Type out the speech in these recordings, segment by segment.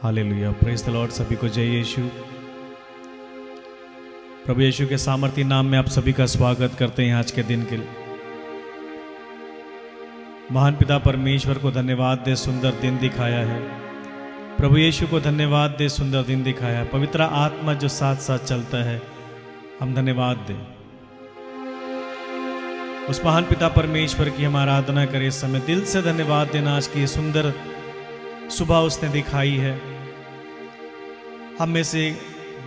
Hallelujah, praise the Lord. सभी को जय यीशु। प्रभु यीशु के सामर्थी नाम में आप सभी का स्वागत करते हैं आज के दिन के लिए। महान पिता परमेश्वर को धन्यवाद दे, सुंदर दिन दिखाया है। प्रभु यीशु को धन्यवाद दे, सुंदर दिन दिखाया है। पवित्र आत्मा जो साथ साथ चलता है, हम धन्यवाद दें। उस महान पिता परमेश्वर की हम आराधना करें इस समय। दिल से धन्यवाद देना, आज की सुंदर सुबह उसने दिखाई है। हम में से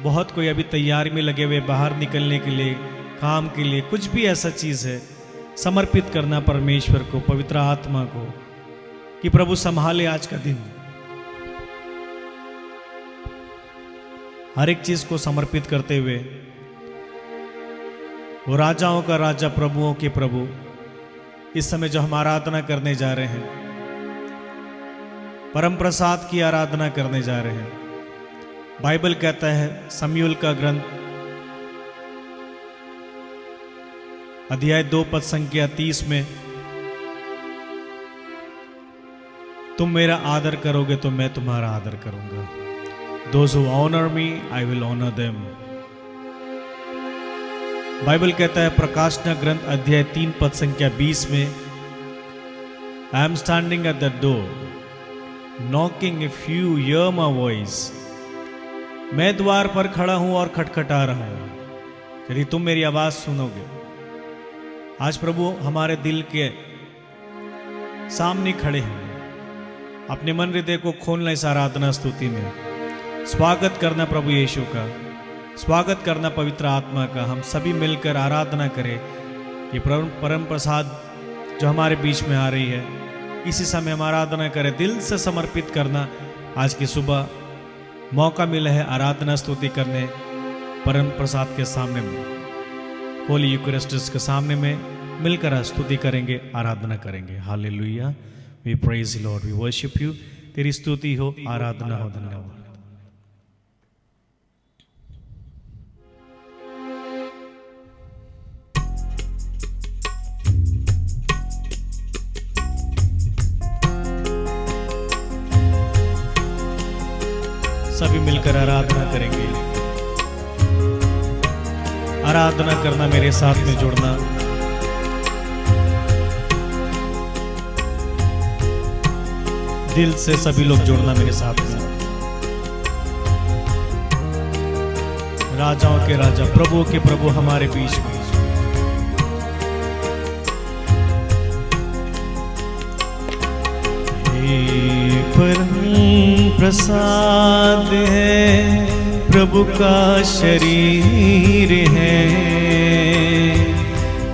बहुत कोई अभी तैयारी में लगे हुए, बाहर निकलने के लिए, काम के लिए, कुछ भी ऐसा चीज़ है समर्पित करना परमेश्वर को, पवित्र आत्मा को, कि प्रभु संभाले आज का दिन। हर एक चीज को समर्पित करते हुए वो राजाओं का राजा, प्रभुओं के प्रभु, इस समय जो हम आराधना करने जा रहे हैं, परम प्रसाद की आराधना करने जा रहे हैं। बाइबल कहता है शमूएल का ग्रंथ अध्याय 2 पद संख्या 30 में, तुम मेरा आदर करोगे तो मैं तुम्हारा आदर करूंगा। Those who honor me, I will honor them। Bible कहता है प्रकाशना ग्रंथ अध्याय 3 पद संख्या 20 में, I am standing at the door, knocking, if you hear my voice। मैं द्वार पर खड़ा हूं और खटखटा रहा हूं, यदि तुम मेरी आवाज सुनोगे। आज प्रभु हमारे दिल के सामने खड़े हैं। अपने मन हृदय को खोलना इस आराधना स्तुति में, स्वागत करना प्रभु यीशु का, स्वागत करना पवित्र आत्मा का। हम सभी मिलकर आराधना करें कि परम प्रसाद जो हमारे बीच में आ रही है, इसी समय हम आराधना करें। दिल से समर्पित करना। आज की सुबह मौका मिला है आराधना स्तुति करने परम प्रसाद के सामने में, होली यूकरिस्टिस के सामने में मिलकर स्तुति करेंगे, आराधना करेंगे। Hallelujah, we praise Lord, we worship you. तेरी स्तुति हो, आराधना हो, धन्यवाद। सभी मिलकर आराधना करेंगे। आराधना करना, मेरे साथ में जुड़ना। दिल से सभी लोग जुड़ना मेरे साथ में। राजाओं के राजा, प्रभुओं के प्रभु हमारे बीच में। परम प्रसाद है, प्रभु का शरीर है,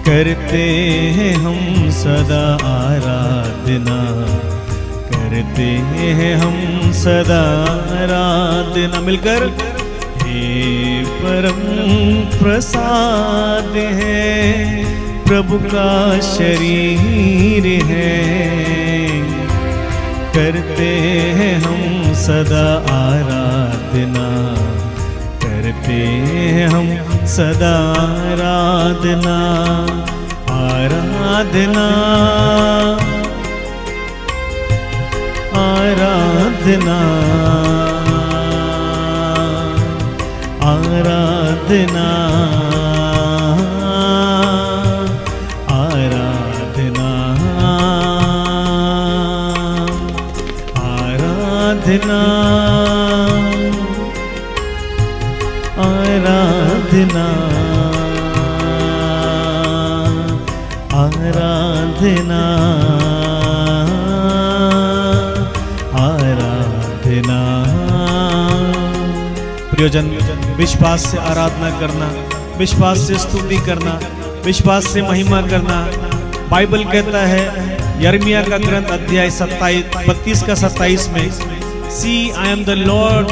करते हैं हम सदा आराधना, करते हैं हम सदा आराधना मिलकर। हे परम प्रसाद है, प्रभु का शरीर है, करते हैं हम सदा आराधना, करते हैं हम सदा आराधना, आराधना, आराधना, आराधना, आराधना, आराधना, आराधना, आराधना। प्रियजन, विश्वास से आराधना करना, विश्वास से स्तुति करना, विश्वास से महिमा करना। बाइबल कहता है यिर्मयाह का ग्रंथ अध्याय 32 का 27 में, See, I am the Lord,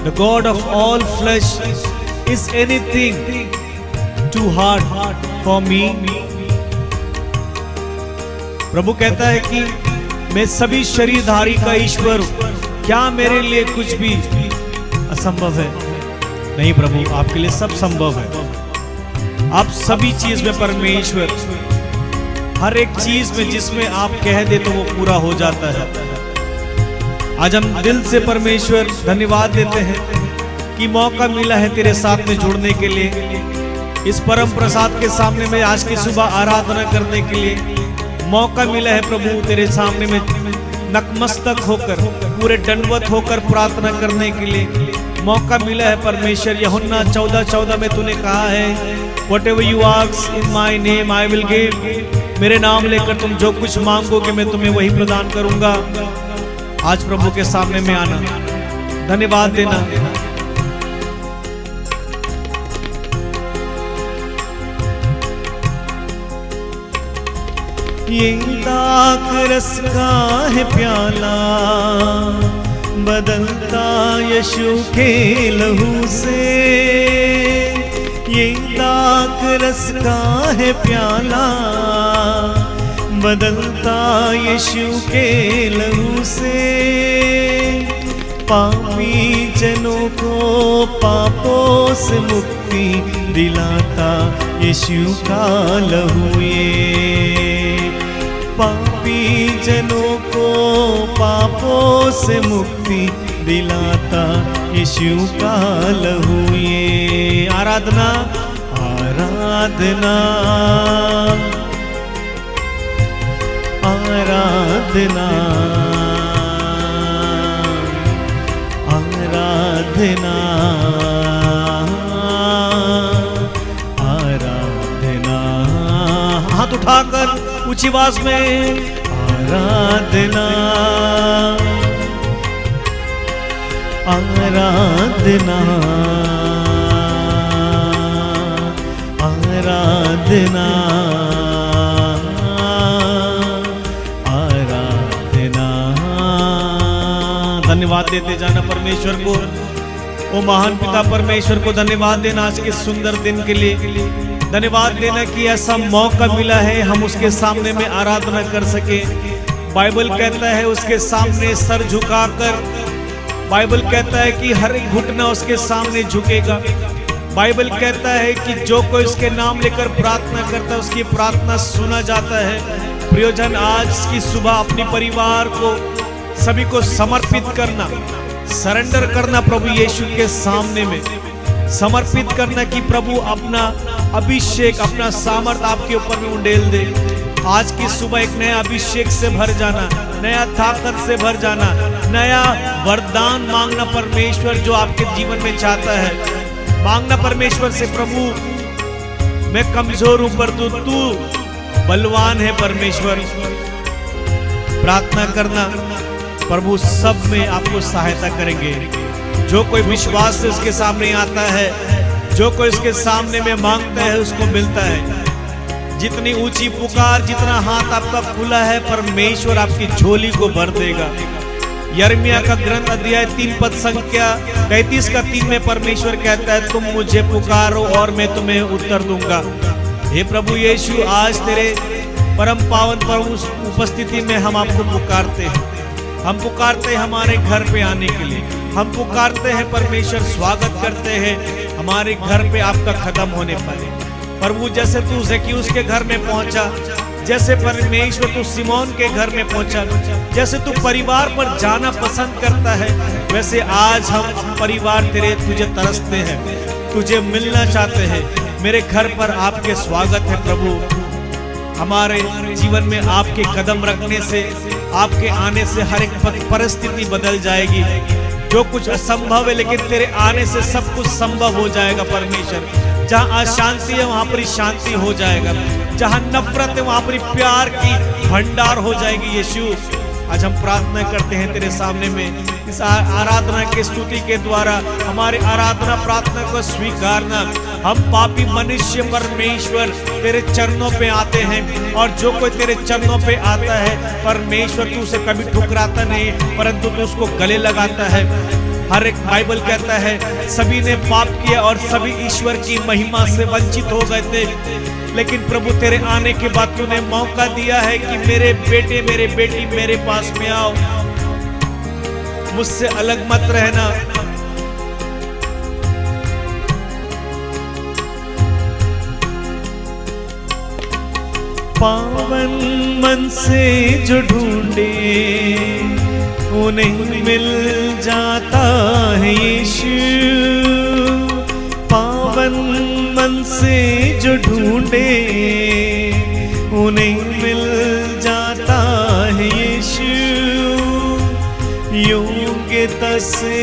the God of all flesh. Is anything too hard for me? प्रभु कहता है कि मैं सभी शरीरधारी का ईश्वर हूं, क्या मेरे लिए कुछ भी असंभव है? नहीं प्रभु, आपके लिए सब संभव है। आप सभी चीज में परमेश्वर, हर एक चीज में जिसमें आप कह दे तो वो पूरा हो जाता है। आज हम दिल से परमेश्वर धन्यवाद देते हैं कि मौका मिला है तेरे साथ में जुड़ने के लिए, इस परम प्रसाद के सामने में आज की सुबह आराधना करने के लिए मौका मिला है प्रभु। तेरे सामने में नतमस्तक होकर, पूरे दंडवत होकर प्रार्थना करने के लिए मौका मिला है परमेश्वर। यूहन्ना 14:14 में तूने कहा है, Whatever you ask in my name I will give। मेरे नाम लेकर तुम जो कुछ मांगोगे मैं तुम्हें वही प्रदान करूंगा। आज प्रभु के सामने में आना, धन्यवाद देना। ये दाग रस का है प्याला, बदलता यीशु के लहू से। ये दाग रस का है प्याला, बदलता यीशु के लहू से। पापी जनों को पापों से मुक्ति दिलाता यीशु का लहू। ये पापी जनों को पापों से मुक्ति दिलाता यीशु का लहू। ये आराधना आराधना आराधना आराधना आराधना। हाथ उठाकर ऊंची आवाज में आराधना आराधना आराधना आराधना। धन्यवाद देते जाना परमेश्वर को। ओ महान पिता परमेश्वर को धन्यवाद देना आज के सुंदर दिन के लिए। धन्यवाद देना कि ऐसा मौका मिला है हम उसके सामने में आराधना कर सके। बाइबल कहता है उसके सामने सर झुकाकर, बाइबल कहता है कि हर एक घुटना उसके सामने झुकेगा। बाइबल कहता है कि जो कोई उसके नाम लेकर प्रार्थना करता है उसकी प्रार्थना सुना जाता है। प्रियजन, आज की सुबह अपने परिवार को सभी को समर्पित करना, सरेंडर करना प्रभु यीशु के सामने में, समर्पित करना कि प्रभु अपना अभिषेक, अपना सामर्थ आपके ऊपर में उंडेल दे। आज की सुबह एक नया अभिषेक से भर जाना, नया ताकत से भर जाना, नया वरदान मांगना परमेश्वर जो आपके जीवन में चाहता है। मांगना परमेश्वर से, प्रभु मैं कमजोर हूं पर तू बलवान है परमेश्वर। प्रार्थना करना, प्रभु सब में आपको सहायता करेंगे। जो कोई विश्वास से उसके सामने आता है, जो कोई उसके सामने में मांगता है उसको मिलता है। जितनी ऊंची पुकार, जितना हाथ आपका खुला है, परमेश्वर आपकी झोली को भर देगा। यिर्मयाह का ग्रंथ अध्याय 3 पद संख्या 33 का 3 में परमेश्वर कहता है, तुम मुझे पुकारो और मैं तुम्हें उत्तर दूंगा। हे प्रभु यीशु, आज तेरे परम पावन प्रभु उपस्थिति में हम आपको पुकारते हैं। हम पुकारते हैं हमारे घर पे आने के लिए। हम पुकारते हैं परमेश्वर, स्वागत करते हैं हमारे घर पे आपका कदम होने पर। प्रभु जैसे तू ज़क्कैयुस के घर में पहुंचा, जैसे परमेश्वर तू सिमोन के घर में पहुंचा, जैसे तू परिवार पर जाना पसंद करता है, वैसे आज हम परिवार तेरे तुझे तरसते हैं, तुझे मिलना चाहते हैं। मेरे घर पर आपके स्वागत है प्रभु। हमारे जीवन में आपके कदम रखने से, आपके आने से हर एक परिस्थिति बदल जाएगी। जो कुछ असंभव है लेकिन तेरे आने से सब कुछ संभव हो जाएगा परमेश्वर। जहाँ अशांति है वहां पर शांति हो जाएगा, जहाँ नफरत है वहां पर प्यार की भंडार हो जाएगी। यीशु, आज हम प्रार्थना करते हैं तेरे सामने में, इस आराधना के स्तुति के द्वारा हमारे आराधना प्रार्थना को स्वीकारना। हम पापी मनुष्य परमेश्वर तेरे चरणों पे आते हैं, और जो कोई तेरे चरणों पे आता है परमेश्वर तू उसे कभी ठुकराता नहीं, परंतु तू उसको गले लगाता है। हर एक बाइबल कहता है सभी ने पाप किया और सभी ईश्वर की महिमा से वंचित हो गए थे, लेकिन प्रभु तेरे आने के बाद तूने मौका दिया है कि मेरे बेटे मेरे बेटी मेरे पास में आओ, मुझसे अलग मत रहना। पावन मन से जो ढूंढे उन्हें मिल जाता है यीशु। पावन मन से जो ढूंढे उन्हें मिल जाता है यीशु। योग्यता से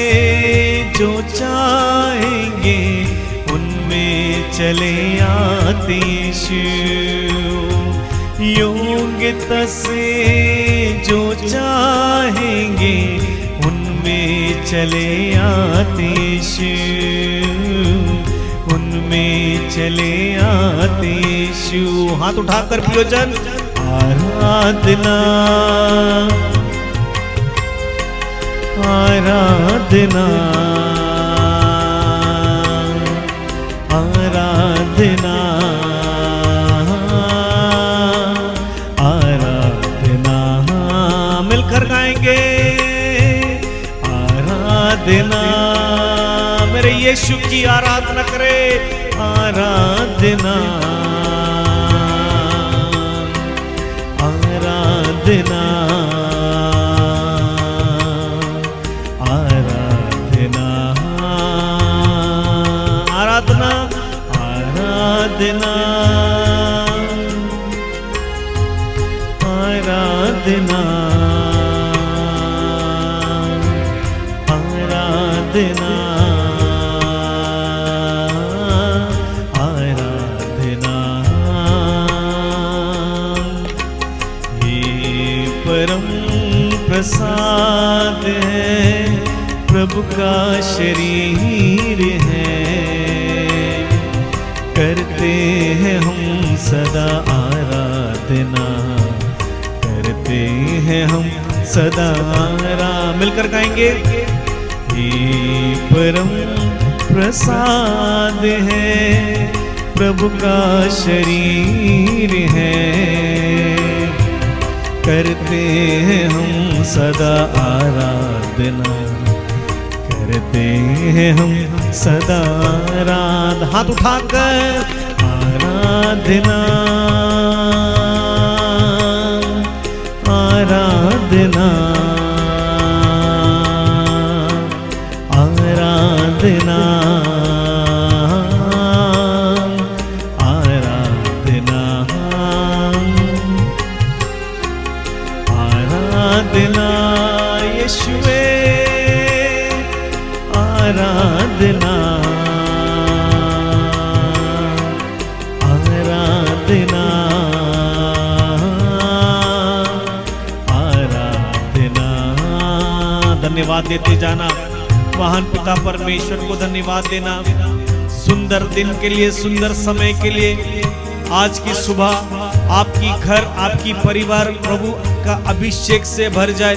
जो चाहेंगे उनमें चले आते यीशु। योग्यता से जो चाहेंगे उनमें चले आते यीशु। उनमें चले आते यीशु। हाथ उठाकर प्रियजन आराधना आराधना आराधना आराधना मिलकर गाएंगे आराधना। मेरे यीशु की आराधना करे आराधना आराधना आराधना आराधना आराधना आराधना आराधना आराधना। ये परम प्रसाद है प्रभु का शरीर है। करते हैं हम सदा आराधना करते हैं हम सदा मिलकर गाएंगे। ये परम प्रसाद है प्रभु का शरीर है। करते हैं हम सदा आराधना करते हैं हम सदा आराधना। हाथ उठाकर आराधना आराधना आराधना आराधना आराधना यीशुवे आराधना आराधना आराधना। धन्यवाद देते जाना महान पिता परमेश्वर को धन्यवाद देना सुंदर दिन के लिए सुंदर समय के लिए। आज की सुबह आपकी घर आपकी परिवार प्रभु का अभिषेक से भर जाए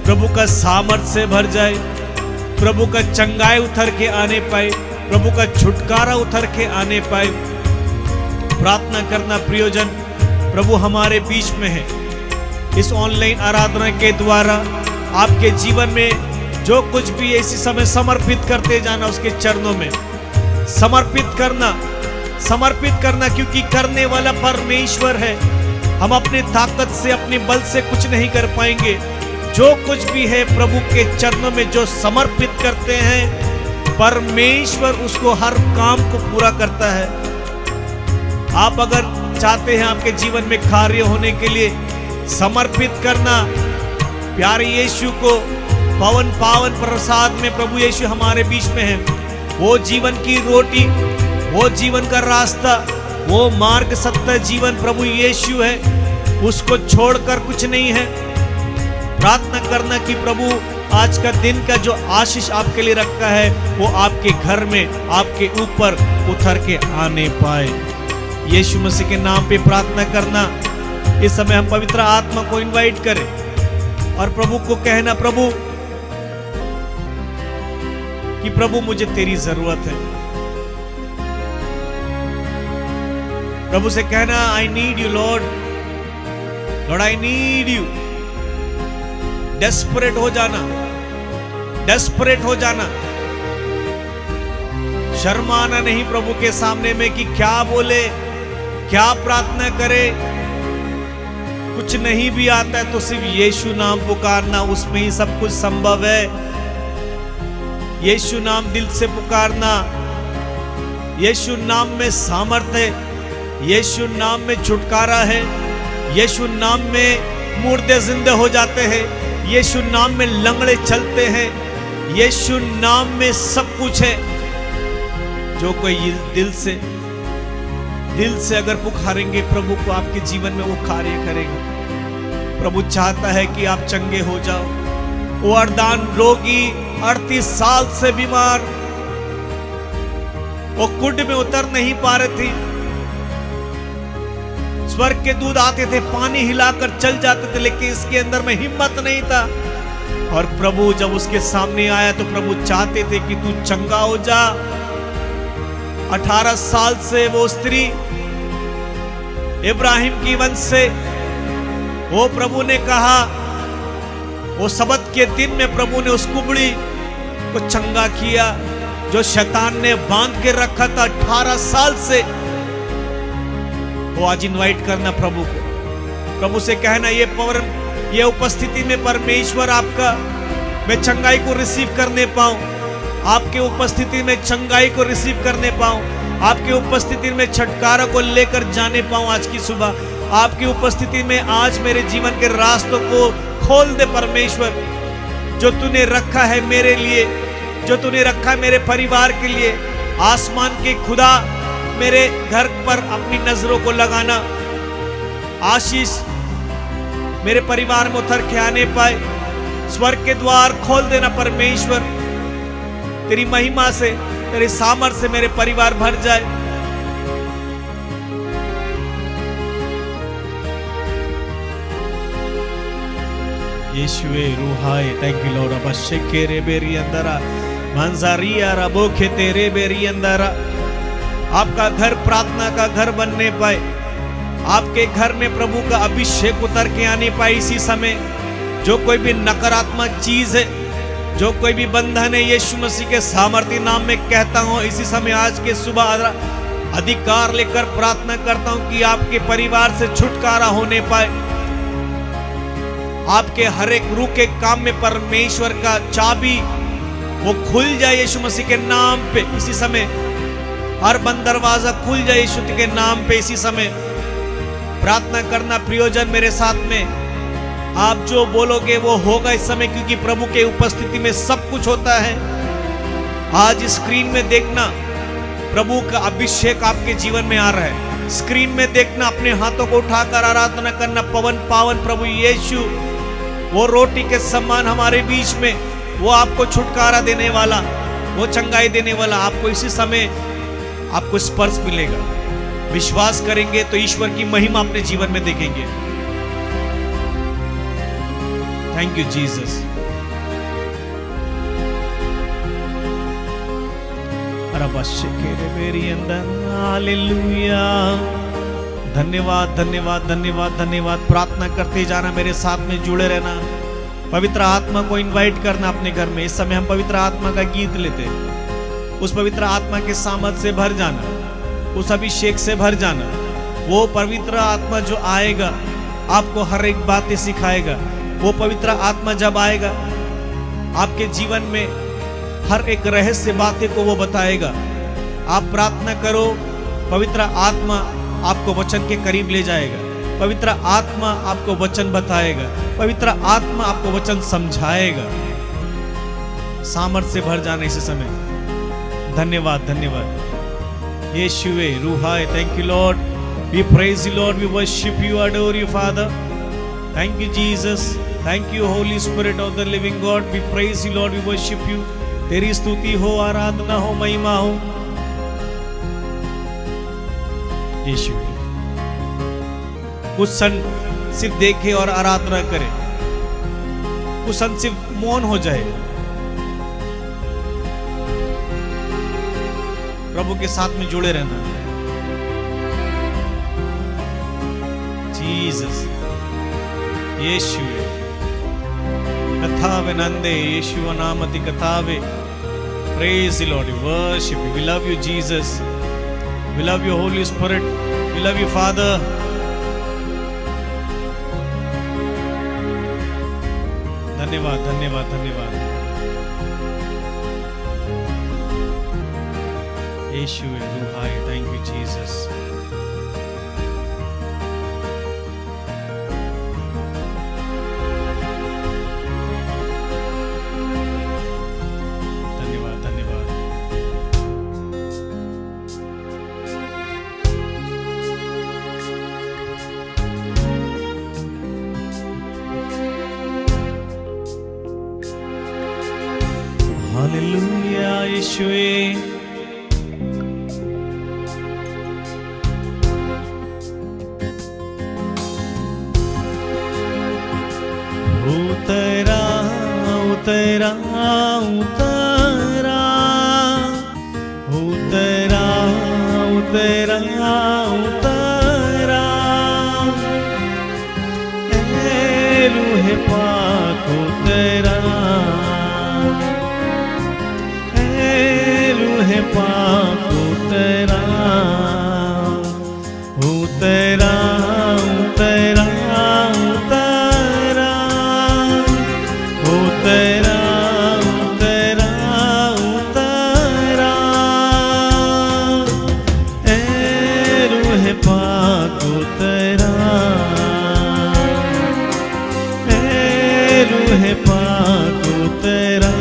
प्रभु का सामर्थ से भर जाए प्रभु का चंगाई उतर के आने पाए प्रभु का छुटकारा उतर के आने पाए। प्रार्थना करना प्रियजन प्रभु हमारे बीच में है। इस ऑनलाइन आराधना के द्वारा आपके जीवन में जो कुछ भी इसी समय समर्पित करते जाना उसके चरणों में समर्पित करना क्योंकि करने वाला परमेश्वर है। हम अपने ताकत से अपने बल से कुछ नहीं कर पाएंगे। जो कुछ भी है प्रभु के चरणों में जो समर्पित करते हैं परमेश्वर उसको हर काम को पूरा करता है। आप अगर चाहते हैं आपके जीवन में कार्य होने के लिए समर्पित करना प्यारे यीशु को पावन पावन प्रसाद में प्रभु यीशु हमारे बीच में है। वो जीवन की रोटी वो जीवन का रास्ता वो मार्ग सत्य जीवन प्रभु यीशु है। उसको छोड़कर कुछ नहीं है। प्रार्थना करना कि प्रभु आज का दिन का जो आशीष आपके लिए रखा है वो आपके घर में आपके ऊपर उतर के आने पाए। यीशु मसीह के नाम पे प्रार्थना करना। इस समय हम पवित्र आत्मा को इनवाइट करें और प्रभु को कहना प्रभु कि प्रभु मुझे तेरी जरूरत है। प्रभु से कहना I need you Lord Lord I need you. Desperate हो जाना शर्माना नहीं प्रभु के सामने में कि क्या बोले क्या प्रार्थना करे। कुछ नहीं भी आता है तो सिर्फ यीशु नाम पुकारना, उसमें ही सब कुछ संभव है। यीशु नाम दिल से पुकारना, यीशु नाम में सामर्थ है, यीशु नाम में छुटकारा है, यीशु नाम में मुर्दे जिंदे हो जाते हैं, यीशु नाम में लंगड़े चलते हैं, यीशु नाम में सब कुछ है। जो कोई दिल से अगर पुकारेंगे प्रभु को, आपके जीवन में वो कार्य करेगा। प्रभु चाहता है कि आप चंगे हो जाओ। वो अर्दान रोगी 38 साल से बीमार, वो कुंड में उतर नहीं पा रहे थे। स्वर्ग के दूध आते थे, पानी हिलाकर चल जाते थे, लेकिन इसके अंदर में हिम्मत नहीं था। और प्रभु जब उसके सामने आया तो प्रभु चाहते थे कि तू चंगा हो जा। 18 साल से वो स्त्री इब्राहिम की वंश से, वो प्रभु ने कहा, वो सबत के दिन में प्रभु ने उस कुबड़ी को चंगा किया जो शैतान ने बांध के रखा था 18 साल से। वो आज इनवाइट करना प्रभु को, प्रभु से कहना ये उपस्थिति में परमेश्वर आपका मैं चंगाई को रिसीव करने पाऊं, आपके उपस्थिति में चंगाई को रिसीव करने पाऊं, आपके उपस्थिति में छुटकारा को लेकर जाने पाऊं। आज की सुबह आपकी उपस्थिति में आज मेरे जीवन के रास्तों को खोल दे परमेश्वर। जो तूने रखा है मेरे लिए, जो तूने रखा है मेरे परिवार के लिए, आसमान के खुदा मेरे घर पर अपनी नजरों को लगाना, आशीष मेरे परिवार में उतर के आने पाए। स्वर्ग के द्वार खोल देना परमेश्वर, तेरी महिमा से, तेरे सामर्थ से मेरे परिवार भर जाए। यीशुए रूहाए, थैंक यू लॉर्ड। अबशे केरे बेरी अंदरा मंजारिया रबोखे तेरे बेरी अंदरा। आपका घर प्रार्थना का घर बनने पाए, आपके घर में प्रभु का अभिषेक उतर के आने पाए इसी समय। जो कोई भी नकारात्मक चीज है, जो कोई भी बंधन है, यीशु मसीह के सामर्थ्य नाम में कहता हूं इसी समय, आज के सुबह अधिकार लेकर प्रार्थना करता हूं कि आपके परिवार से छुटकारा होने पाए। आपके हर एक रूह के काम में परमेश्वर का चाबी वो खुल जाए यीशु मसीह के नाम पे इसी समय। हर बंद दरवाजा खुल जाए यीशु के नाम पे इसी समय। प्रार्थना करना प्रियोजन मेरे साथ में, आप जो बोलोगे वो होगा इस समय, क्योंकि प्रभु के उपस्थिति में सब कुछ होता है। आज स्क्रीन में देखना प्रभु का अभिषेक आपके जीवन में आ रहा है। स्क्रीन में देखना, अपने हाथों को उठाकर आराधना करना, पवन पावन प्रभु यीशु वो रोटी के समान हमारे बीच में, वो आपको छुटकारा देने वाला, वो चंगाई देने वाला, आपको इसी समय आपको स्पर्श मिलेगा। विश्वास करेंगे तो ईश्वर की महिमा अपने जीवन में देखेंगे। Thank you Jesus. मेरी अंदर हालेलुया। धन्यवाद धन्यवाद धन्यवाद धन्यवाद। प्रार्थना करते जाना, मेरे साथ में जुड़े रहना, पवित्र आत्मा को इनवाइट करना अपने घर में। इस समय हम पवित्र आत्मा का गीत लेते हैं। उस पवित्र आत्मा के सामर्थ से भर जाना, उस अभिषेक से भर जाना। वो पवित्र आत्मा जो आएगा आपको हर एक बातें सिखाएगा। वो पवित्र आत्मा जब आएगा आपके जीवन में हर एक रहस्य बातें को वो बताएगा। आप प्रार्थना करो, पवित्र आत्मा आपको वचन के करीब ले जाएगा। पवित्र आत्मा आपको वचन बताएगा। पवित्र आत्मा आपको वचन समझाएगा। सामर्थ से भर जाना इस समय। धन्यवाद धन्यवाद यीशुए रूहाए। Thank you Lord, we praise you Lord, we worship you, adore you Father. Thank you Jesus, thank you Holy Spirit of the living God. We praise you Lord, we worship you. तेरी स्तुति हो, आराधना हो, महिमा हो यीशु। कुछ क्षण सिर्फ देखे और आराधना करे, कुछ क्षण सिर्फ मौन हो जाए, प्रभु के साथ में जुड़े रहना। जीसस यीशु कथावे नंदे यीशु नामति कथावे। Praise the Lord, worship you, we love you Jesus, we love you Holy Spirit, we love you Father. धन्यवाद धन्यवाद धन्यवाद यीशु रूहाय, थैंक यू जीसस। धन्यवाद धन्यवाद। हालेलुया यीशुए, उतरा उतरा उतरा उतरा उतरा उतरा, ए रूहे पाक उतरा, ए रूहे पाक उतरा, उतरा उतरा उतरा उतरा उतरा, ए रूहे पाक उतरा, ए रूहे पाक उतरा,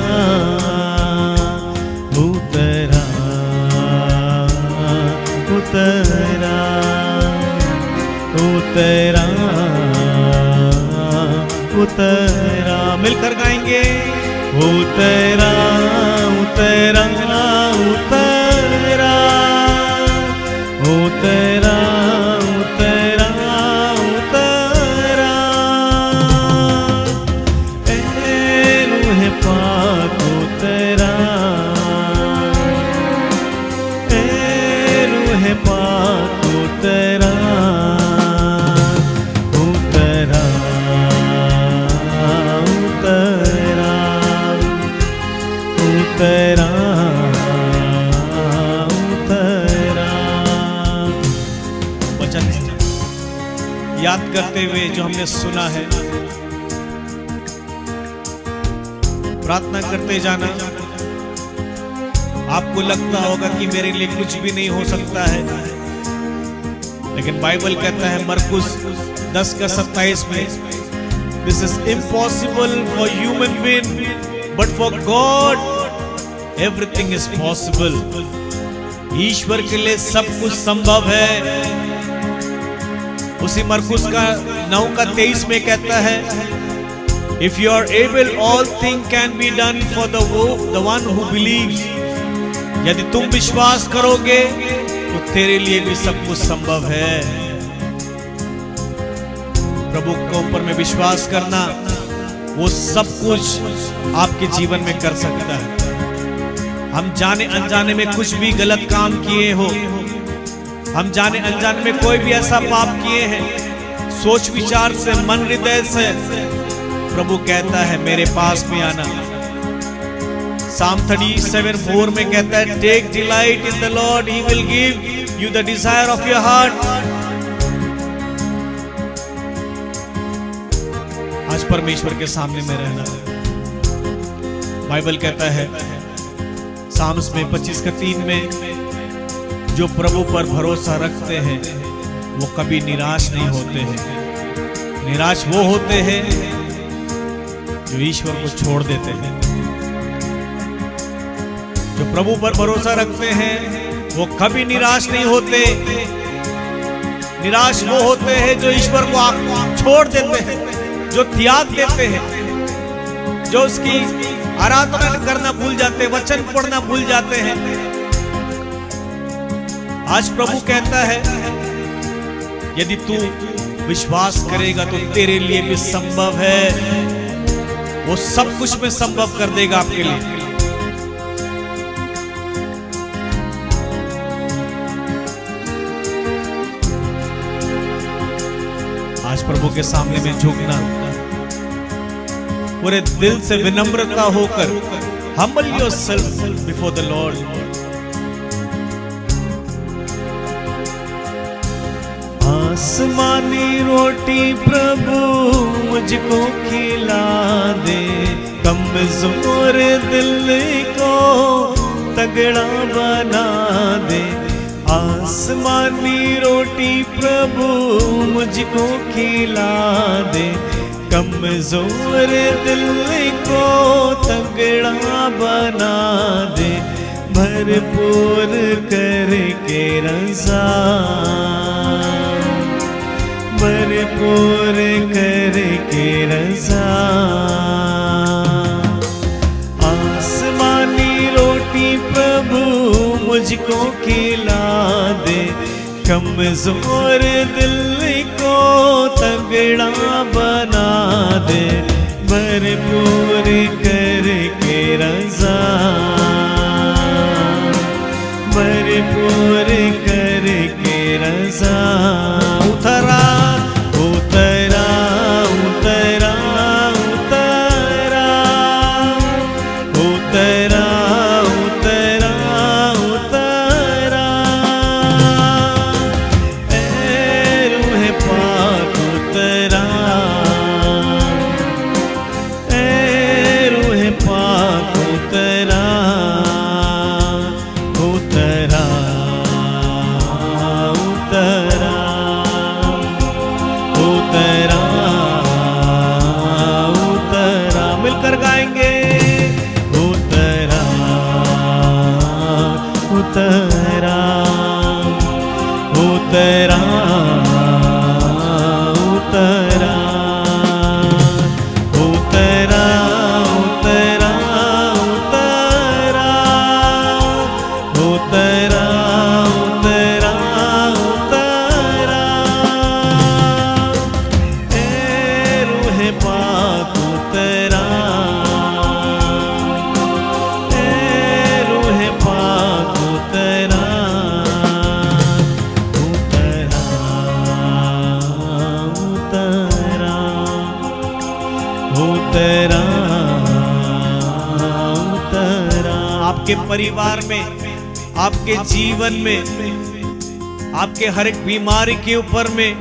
उतरा उतरा उतरा उतरा। मिलकर गाएंगे, उतरा उतरा उतरा उतरा उतरा उतरा, ए रूहे पाक उतरा, ए रूहे पाक उतरा, उतरा उतरा उतरा। वचन याद करते हुए जो हमने सुना है, प्रार्थना करते जाना। आपको लगता होगा कि मेरे लिए कुछ भी नहीं हो सकता है, लेकिन बाइबल कहता है मरकुस 10:27 में, this is impossible for human being but for God everything is possible. ईश्वर के लिए सब कुछ संभव है। उसी मरकुस का 9:23 में कहता है, if you are able all thing can be done for the one who believes. यदि तुम विश्वास करोगे तो तेरे लिए भी सब कुछ संभव है। प्रभु के ऊपर में विश्वास करना, वो सब कुछ आपके जीवन में कर सकता है। हम जाने अनजाने में कुछ भी गलत काम किए हो, हम जाने अनजाने में कोई भी ऐसा पाप किए हैं, सोच विचार से, मन हृदय से, प्रभु कहता है मेरे पास में आना। Psalm 37:4 में कहता है, take delight in the Lord, he will give you the desire of your heart. आज परमेश्वर के सामने में रहना। बाइबल कहता है साम्स में 25:3 में, जो प्रभु पर भरोसा रखते हैं वो कभी निराश नहीं होते हैं। निराश वो होते हैं जो ईश्वर को छोड़ देते हैं। जो प्रभु पर भरोसा रखते हैं वो कभी निराश नहीं होते। निराश वो होते हैं जो ईश्वर को छोड़ देते हैं, जो त्याग देते हैं, जो उसकी आराधना करना भूल जाते हैं, वचन पढ़ना भूल जाते हैं। आज प्रभु कहता है यदि तू विश्वास करेगा तो तेरे लिए भी संभव है। वो सब कुछ में संभव कर देगा आपके लिए। आज प्रभु के सामने में झुकना, पूरे दिल से विनम्रता होकर, humble yourself before the Lord। आसमानी रोटी प्रभु मुझको खिला दे, कमजोर दिल को तगड़ा बना दे। आसमानी रोटी प्रभु मुझको खिला दे, कमजोर दिल को तगड़ा बना दे। भरपूर करके रज़ा, भरपूर करके रज़ा। आसमानी रोटी प्रभु मुझको खिला दे, कमजोर दिल को तगड़ा बना दे। भरपूर करके रज़ा, भरपूर करके रज़ा। उतरा उतरा उतरा उतरा उतरा उतरा उतरा, ए रूह पाक उतरा, ए रूह पाक उतरा। उतरा उतरा उतरा उतरा, मिलकर गाएंगे। उतरा उतरा उतरा उतरा उतरा उतरा उतरा उतरा उतरा उतरा, ए रूह पाक उतरा, ए रूह पाक उतरा। उतरा उतरा उतरा उतरा, आपके परिवार में, आपके जीवन में, आपके हर एक बीमारी के ऊपर में,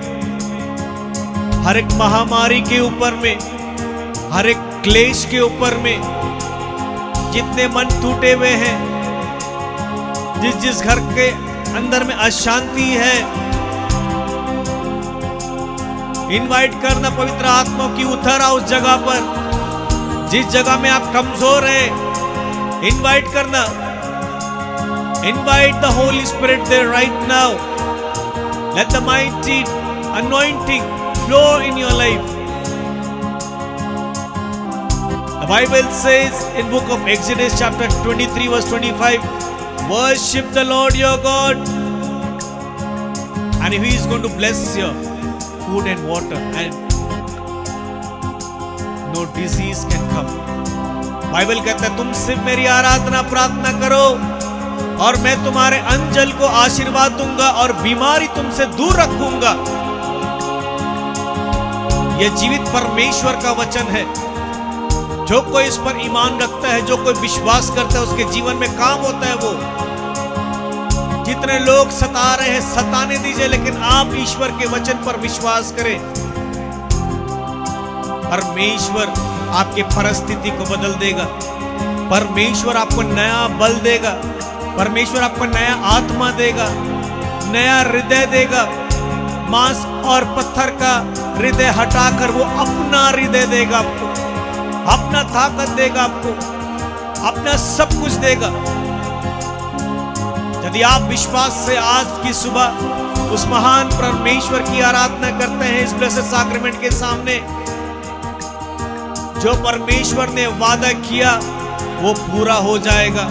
हर एक महामारी के ऊपर में, हर एक क्लेश के ऊपर में, जितने मन टूटे हुए हैं, जिस जिस घर के अंदर में अशांति है, इनवाइट करना पवित्र आत्मा की, उतर आओ उस जगह पर। जिस जगह में आप कमजोर हैं, इनवाइट करना। Invite the Holy Spirit there right now. Let the mighty anointing flow in your life. The Bible says in book of Exodus chapter 23 verse 25, worship the Lord your God and He is going to bless your food and water and no disease can come. Bible कहता है तुम सिर्फ मेरी आराधना प्रार्थना करो और मैं तुम्हारे अंजल को आशीर्वाद दूंगा और बीमारी तुमसे दूर रखूंगा। यह जीवित परमेश्वर का वचन है। जो कोई इस पर ईमान रखता है, जो कोई विश्वास करता है, उसके जीवन में काम होता है। वो जितने लोग सता रहे हैं, सताने दीजिए, लेकिन आप ईश्वर के वचन पर विश्वास करें। परमेश्वर आपके परिस्थिति को बदल देगा। परमेश्वर आपको नया बल देगा। परमेश्वर आपको नया आत्मा देगा, नया हृदय देगा। मांस और पत्थर का हृदय हटाकर वो अपना हृदय देगा आपको, अपना ताकत देगा आपको, अपना सब कुछ देगा। यदि आप विश्वास से आज की सुबह उस महान परमेश्वर की आराधना करते हैं इस ब्लेसेड सैक्रेमेंट के सामने, जो परमेश्वर ने वादा किया वो पूरा हो जाएगा।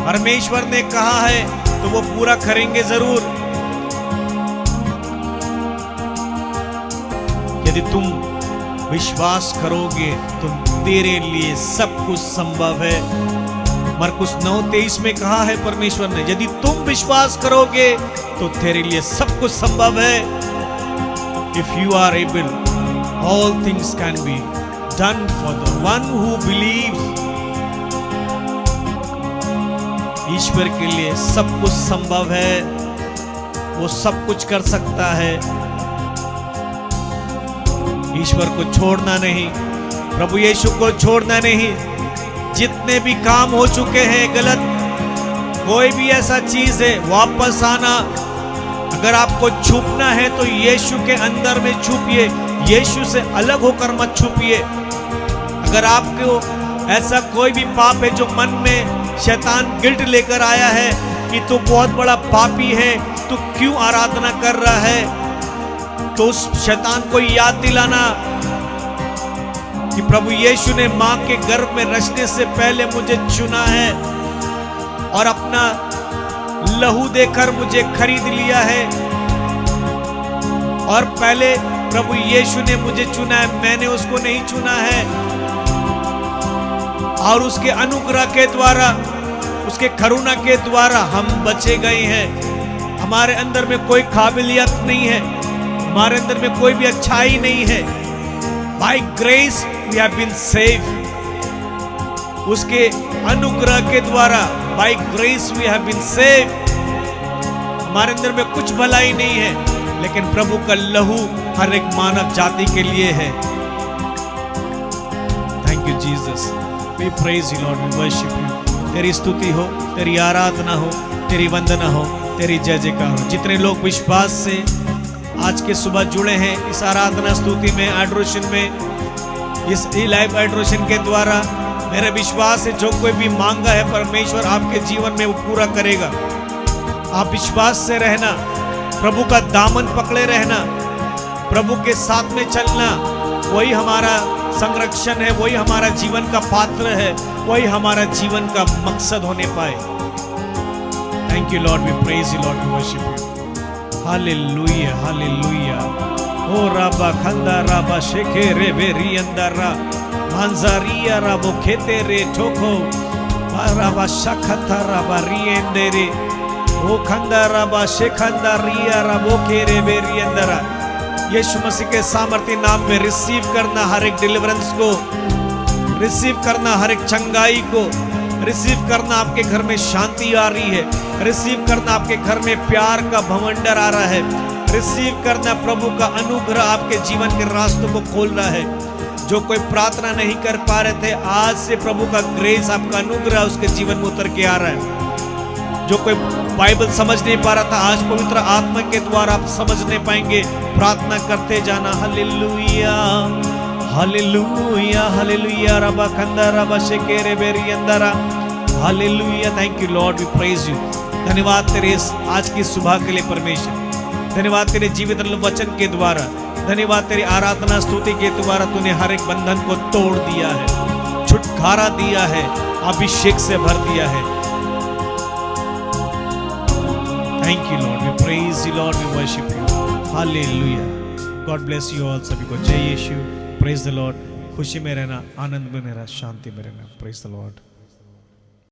परमेश्वर ने कहा है तो वो पूरा करेंगे जरूर। यदि तुम विश्वास करोगे तो तेरे लिए सब कुछ संभव है। मरकुस 9:23 में कहा है परमेश्वर ने, यदि तुम विश्वास करोगे तो तेरे लिए सब कुछ संभव है। If you are able, all things can be done for the one who believes. ईश्वर के लिए सब कुछ संभव है। वो सब कुछ कर सकता है। ईश्वर को छोड़ना नहीं, प्रभु यीशु को छोड़ना नहीं। जितने भी काम हो चुके हैं गलत, कोई भी ऐसा चीज है, वापस आना। अगर आपको छुपना है तो यीशु के अंदर में छुपिए, यीशु से अलग होकर मत छुपिए। अगर आपको ऐसा कोई भी पाप है जो मन में शैतान गिल्ट लेकर आया है कि तू बहुत बड़ा पापी है, तू क्यों आराधना कर रहा है, तो उस शैतान को याद दिलाना कि प्रभु यीशु ने मां के गर्भ में रचने से पहले मुझे चुना है और अपना लहू देकर मुझे खरीद लिया है। और पहले प्रभु यीशु ने मुझे चुना है, मैंने उसको नहीं चुना है। और उसके अनुग्रह के द्वारा, उसके करुणा के द्वारा हम बचे गए हैं। हमारे अंदर में कोई काबिलियत नहीं है, हमारे अंदर में कोई भी अच्छाई नहीं है। By grace we have been saved. उसके अनुग्रह के द्वारा, by grace we have been saved. हमारे अंदर में कुछ भलाई नहीं है, लेकिन प्रभु का लहू हर एक मानव जाति के लिए है। Thank you Jesus, we praise you Lord, we worship you. तेरी स्तुति हो, तेरी आराधना हो, तेरी वंदना हो, तेरी जय जयकार हो। जितने लोग विश्वास से आज के सुबह जुड़े हैं इस आराधना स्तुति में, एडोरेशन में, इस लाइव एडोरेशन के द्वारा, मेरा विश्वास है जो कोई भी मांगा है परमेश्वर आपके जीवन में वो पूरा करेगा। आप विश्वास से रहना, प्रभु का दामन पकड़े रहना, प्रभु के साथ में चलना, वही हमारा संरक्षण है, वही हमारा जीवन का पात्र है, वही हमारा जीवन का मकसद होने पाए। Thank you Lord, we praise you Lord, we worship you. Hallelujah, hallelujah. ओ राबा खंदा राबा शेखे रे बेरी अंदरा मांजारिया राबो खेते रे ठोको राबा शखता राबा रिएंदे रे ओ खंदा राबा शेखंदा रिया राबो के रे बेरी अंदरा। यीशु मसीह के सामर्थ्य नाम में रिसीव करना हर एक डिलीवरेंस को, रिसीव करना हर एक चंगाई को, रिसीव करना आपके घर में शांति आ रही है, रिसीव करना आपके घर में प्यार का भवंडर आ रहा है, रिसीव करना प्रभु का अनुग्रह आपके जीवन के रास्तों को खोल रहा है। जो कोई प्रार्थना नहीं कर पा रहे थे, आज से प्रभु का ग्रेस, आपका अनुग्रह उसके जीवन में उतर के आ रहा है। जो कोई बाइबल समझ नहीं पा रहा था, आज पवित्र आत्मा के द्वारा आप समझने पाएंगे। प्रार्थना करते जाना। Hallelujah, hallelujah, hallelujah. रबा खंदा रबा शेकेरे बेरी अंदरा। Hallelujah. Thank you Lord, we praise you. धन्यवाद तेरे आज की सुबह के लिए परमेश्वर। धन्यवाद तेरे जीवित वचन के द्वारा, धन्यवाद तेरी आराधना स्तुति के द्वारा तूने हर एक बंधन को तोड़ दिया है, छुटकारा दिया है, अभिषेक से भर दिया है। Thank you Lord, we praise you Lord, we worship you. Hallelujah. God bless you all. सभी को जय यीशु। Praise the Lord. खुशी में रहना, आनंद में रहना, शांति में रहना। Praise the Lord.